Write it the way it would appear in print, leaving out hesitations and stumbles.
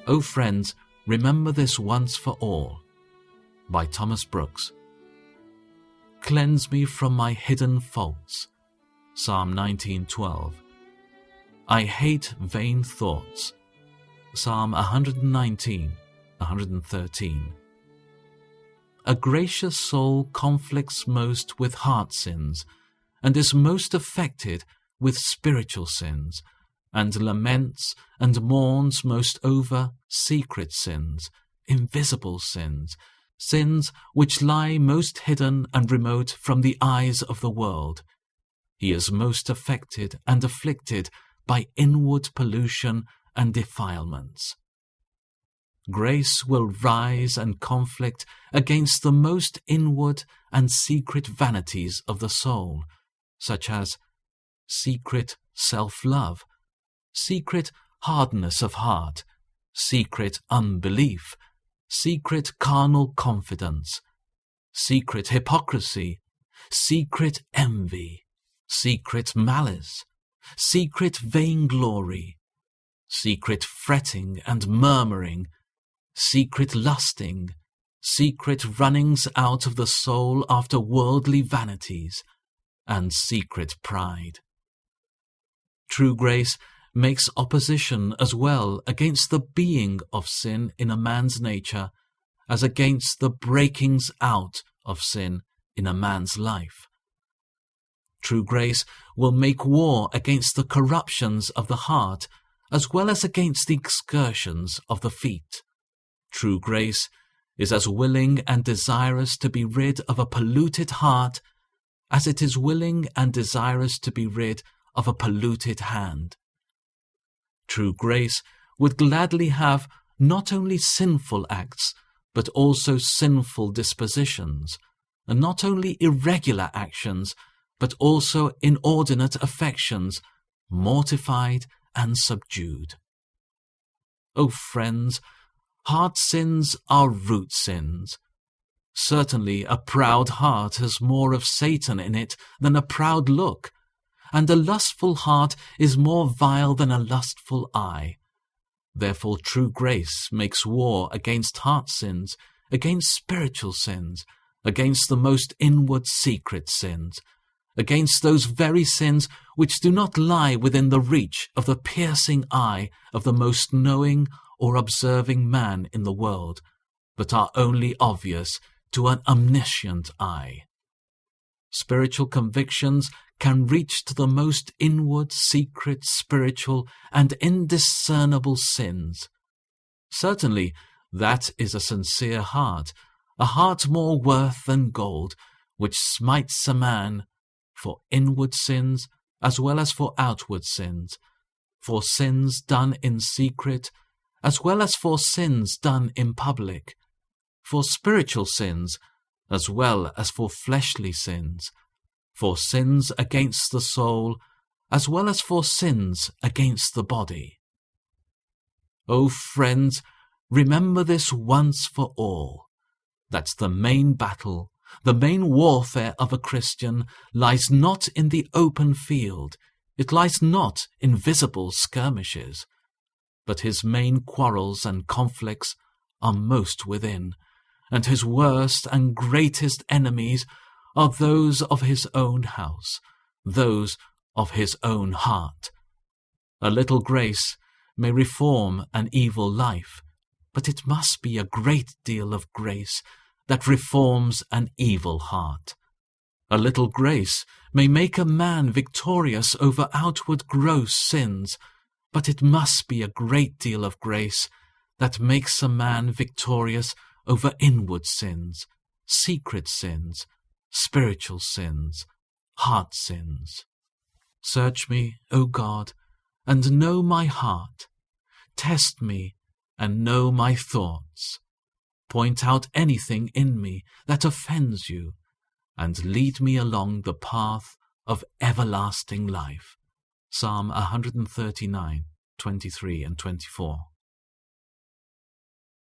O friends, remember this once for all. By Thomas Brooks. Cleanse me from my hidden faults. Psalm 19:12. I hate vain thoughts. Psalm 119, 113. A gracious soul conflicts most with heart sins, and is most affected with spiritual sins, and laments and mourns most over secret sins, invisible sins, sins which lie most hidden and remote from the eyes of the world. He is most affected and afflicted by inward pollution and defilements. Grace will rise and conflict against the most inward and secret vanities of the soul, such as secret self-love, secret hardness of heart, secret unbelief, secret carnal confidence, secret hypocrisy, secret envy, secret malice, secret vainglory, secret fretting and murmuring, secret lusting, secret runnings out of the soul after worldly vanities, and secret pride. True grace makes opposition as well against the being of sin in a man's nature as against the breakings out of sin in a man's life. True grace will make war against the corruptions of the heart as well as against the excursions of the feet. True grace is as willing and desirous to be rid of a polluted heart as it is willing and desirous to be rid of a polluted hand. True grace would gladly have not only sinful acts, but also sinful dispositions, and not only irregular actions, but also inordinate affections, mortified and subdued. O friends, heart sins are root sins. Certainly a proud heart has more of Satan in it than a proud look, and a lustful heart is more vile than a lustful eye. Therefore true grace makes war against heart sins, against spiritual sins, against the most inward secret sins, against those very sins which do not lie within the reach of the piercing eye of the most knowing or observing man in the world, but are only obvious to an omniscient eye. Spiritual convictions can reach to the most inward, secret, spiritual, and indiscernible sins. Certainly, that is a sincere heart, a heart more worth than gold, which smites a man for inward sins as well as for outward sins, for sins done in secret as well as for sins done in public, for spiritual sins as well as for fleshly sins, for sins against the soul as well as for sins against the body. O friends, remember this once for all, that the main battle, the main warfare of a Christian lies not in the open field, it lies not in visible skirmishes, but his main quarrels and conflicts are most within, and his worst and greatest enemies are those of his own house, those of his own heart. A little grace may reform an evil life, but it must be a great deal of grace that reforms an evil heart. A little grace may make a man victorious over outward gross sins, but it must be a great deal of grace that makes a man victorious over inward sins, secret sins, spiritual sins, heart sins. Search me, O God, and know my heart. Test me and know my thoughts. Point out anything in me that offends you, and lead me along the path of everlasting life. Psalm 139, 23 and 24.